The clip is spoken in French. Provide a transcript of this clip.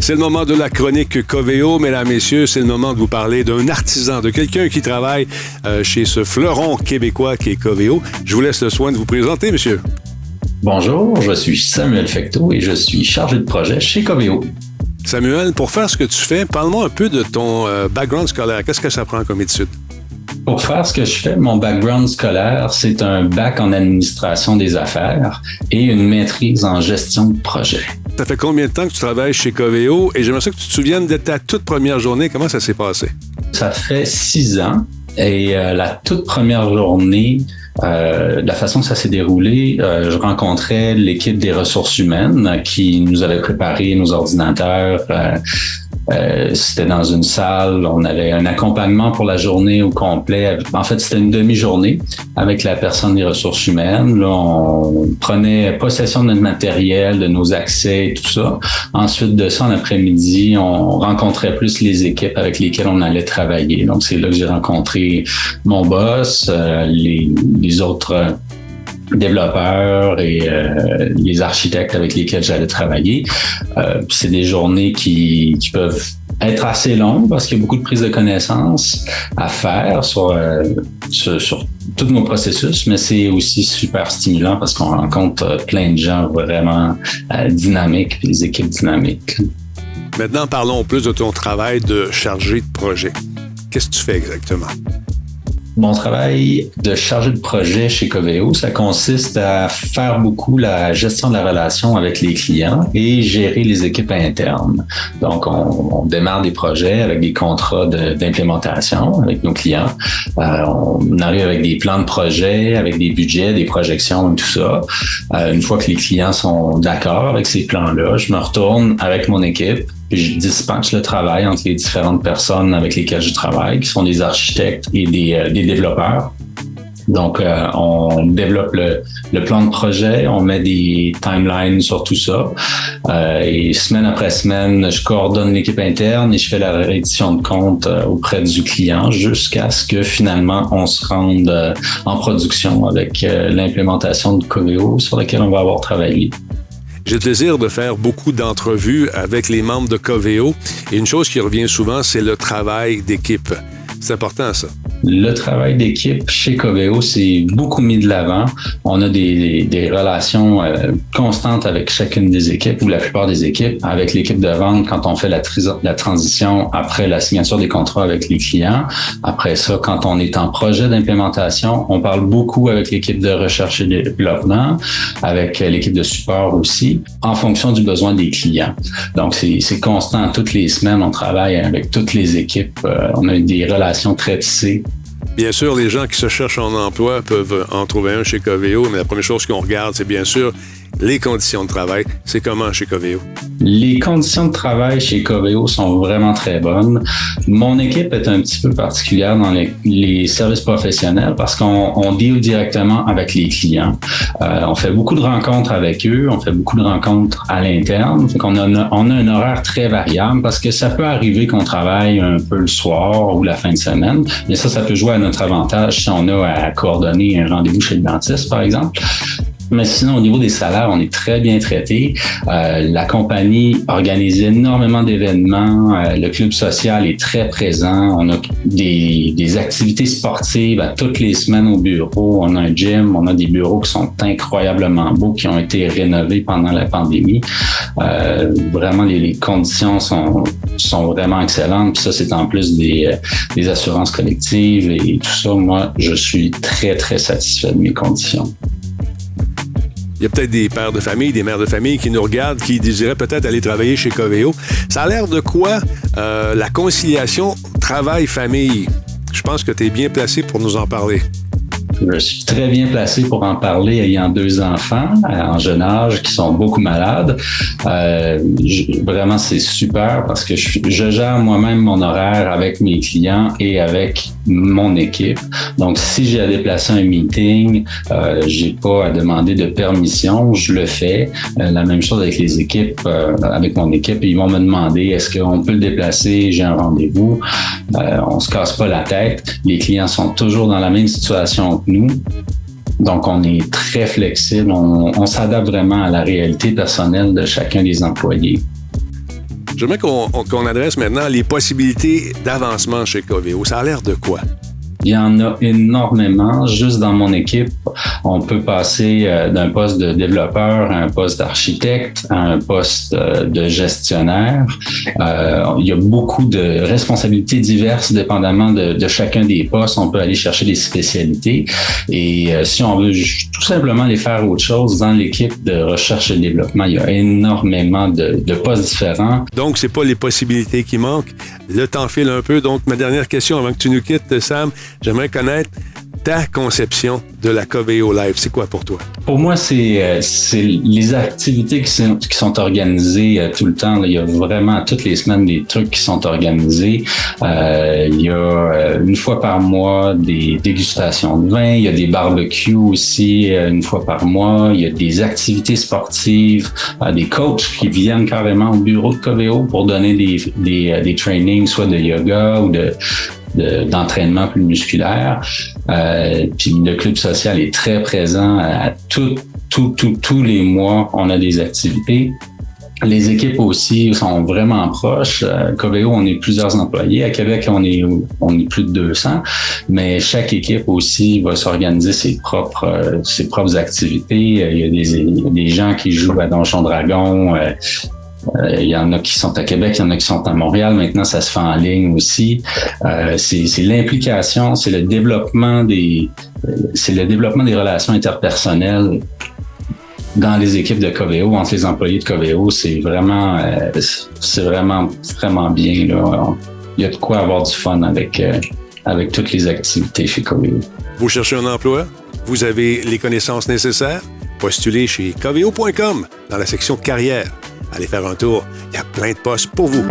C'est le moment de la chronique Coveo. Mesdames, messieurs, c'est le moment de vous parler d'un artisan, de quelqu'un qui travaille chez ce fleuron québécois qui est Coveo. Je vous laisse le soin de vous présenter, monsieur. Bonjour, je suis Samuel Fecteau et je suis chargé de projet chez Coveo. Samuel, pour faire ce que tu fais, parle-moi un peu de ton background scolaire. Qu'est-ce que ça prend comme étude? Pour faire ce que je fais, mon background scolaire, c'est un bac en administration des affaires et une maîtrise en gestion de projet. Ça fait combien de temps que tu travailles chez Coveo? Et j'aimerais ça que tu te souviennes de ta toute première journée. Comment ça s'est passé? Ça fait 6 ans et la toute première journée, la façon que ça s'est déroulé, je rencontrais l'équipe des ressources humaines qui nous avait préparé nos ordinateurs. C'était dans une salle, on avait un accompagnement pour la journée au complet. En fait, c'était une demi-journée avec la personne des ressources humaines. Là, on prenait possession de notre matériel, de nos accès et tout ça. Ensuite de ça, en après-midi, on rencontrait plus les équipes avec lesquelles on allait travailler. Donc, c'est là que j'ai rencontré mon boss, les autres développeurs et les architectes avec lesquels j'allais travailler. C'est des journées qui peuvent être assez longues parce qu'il y a beaucoup de prise de connaissances à faire sur tous nos processus, mais c'est aussi super stimulant parce qu'on rencontre plein de gens vraiment dynamiques, des équipes dynamiques. Maintenant, parlons plus de ton travail de chargé de projet. Qu'est-ce que tu fais exactement? Mon travail de chargé de projet chez Coveo, ça consiste à faire beaucoup la gestion de la relation avec les clients et gérer les équipes internes. Donc, on démarre des projets avec des contrats d'implémentation avec nos clients. On arrive avec des plans de projet, avec des budgets, des projections, tout ça. Une fois que les clients sont d'accord avec ces plans-là, je me retourne avec mon équipe. Puis je dispatche le travail entre les différentes personnes avec lesquelles je travaille, qui sont des architectes et des développeurs. Donc, on développe le plan de projet, on met des timelines sur tout ça. Et semaine après semaine, je coordonne l'équipe interne et je fais la reddition de compte auprès du client jusqu'à ce que finalement, on se rende en production avec l'implémentation de Coveo sur laquelle on va avoir travaillé. J'ai le plaisir de faire beaucoup d'entrevues avec les membres de Coveo. Et une chose qui revient souvent, c'est le travail d'équipe. C'est important, ça. Le travail d'équipe chez Coveo, c'est beaucoup mis de l'avant. On a des relations constantes avec chacune des équipes ou la plupart des équipes. Avec l'équipe de vente, quand on fait la transition après la signature des contrats avec les clients. Après ça, quand on est en projet d'implémentation, on parle beaucoup avec l'équipe de recherche et développement, avec l'équipe de support aussi, en fonction du besoin des clients. Donc, c'est constant. Toutes les semaines, on travaille avec toutes les équipes. On a des relations très tissées. Bien sûr, les gens qui se cherchent en emploi peuvent en trouver un chez Coveo, mais la première chose qu'on regarde, c'est bien sûr les conditions de travail. C'est comment chez Coveo? Les conditions de travail chez Coveo sont vraiment très bonnes. Mon équipe est un petit peu particulière dans les services professionnels parce qu'on deal directement avec les clients. On fait beaucoup de rencontres avec eux, on fait beaucoup de rencontres à l'interne. Fait qu'on a un horaire très variable parce que ça peut arriver qu'on travaille un peu le soir ou la fin de semaine. Mais ça peut jouer à notre avantage si on a à coordonner un rendez-vous chez le dentiste, par exemple. Mais sinon, au niveau des salaires, on est très bien traité. La compagnie organise énormément d'événements. Le club social est très présent. On a des activités sportives à toutes les semaines au bureau. On a un gym. On a des bureaux qui sont incroyablement beaux, qui ont été rénovés pendant la pandémie. Vraiment, les conditions sont vraiment excellentes. Puis ça, c'est en plus des assurances collectives et tout ça. Moi, je suis très, très satisfait de mes conditions. Il y a peut-être des pères de famille, des mères de famille qui nous regardent, qui désiraient peut-être aller travailler chez Coveo. Ça a l'air de quoi la conciliation travail-famille? Je pense que tu es bien placé pour nous en parler. Je suis très bien placé pour en parler ayant 2 enfants en jeune âge qui sont beaucoup malades. Vraiment, c'est super parce que je gère moi-même mon horaire avec mes clients et avec mon équipe. Donc, si j'ai à déplacer un meeting, j'ai pas à demander de permission, je le fais. La même chose avec les équipes, avec mon équipe, ils vont me demander est-ce qu'on peut le déplacer, j'ai un rendez-vous. On se casse pas la tête. Les clients sont toujours dans la même situation que nous. Donc, on est très flexible. On s'adapte vraiment à la réalité personnelle de chacun des employés. J'aimerais qu'on adresse maintenant les possibilités d'avancement chez Coveo. Ça a l'air de quoi? Il y en a énormément. Juste dans mon équipe, on peut passer d'un poste de développeur à un poste d'architecte, à un poste de gestionnaire. Il y a beaucoup de responsabilités diverses dépendamment de chacun des postes. On peut aller chercher des spécialités. Et si on veut tout simplement les faire autre chose, dans l'équipe de recherche et développement, il y a énormément de postes différents. Donc, c'est pas les possibilités qui manquent. Le temps file un peu. Donc, ma dernière question avant que tu nous quittes, Sam, j'aimerais connaître ta conception de la Coveo Live. C'est quoi pour toi? Pour moi, c'est les activités qui sont organisées tout le temps. Là. Il y a vraiment toutes les semaines des trucs qui sont organisés. Il y a une fois par mois des dégustations de vin. Il y a des barbecues aussi une fois par mois. Il y a des activités sportives, des coachs qui viennent carrément au bureau de Coveo pour donner des trainings, soit de yoga ou d'entraînement plus musculaire. Puis le club social est très présent à tous les mois. On a des activités. Les équipes aussi sont vraiment proches. Coveo, on est plusieurs employés. À Québec, on est plus de 200. Mais chaque équipe aussi va s'organiser ses propres activités. Il y a des gens qui jouent à Donjon Dragon. Il y en a qui sont à Québec, il y en a qui sont à Montréal. Maintenant, ça se fait en ligne aussi. C'est l'implication, c'est le développement des relations interpersonnelles dans les équipes de Coveo, entre les employés de Coveo. C'est vraiment bien, là. Il y a de quoi avoir du fun avec toutes les activités chez Coveo. Vous cherchez un emploi? Vous avez les connaissances nécessaires? Postulez chez coveo.com dans la section carrière. Allez faire un tour, il y a plein de postes pour vous.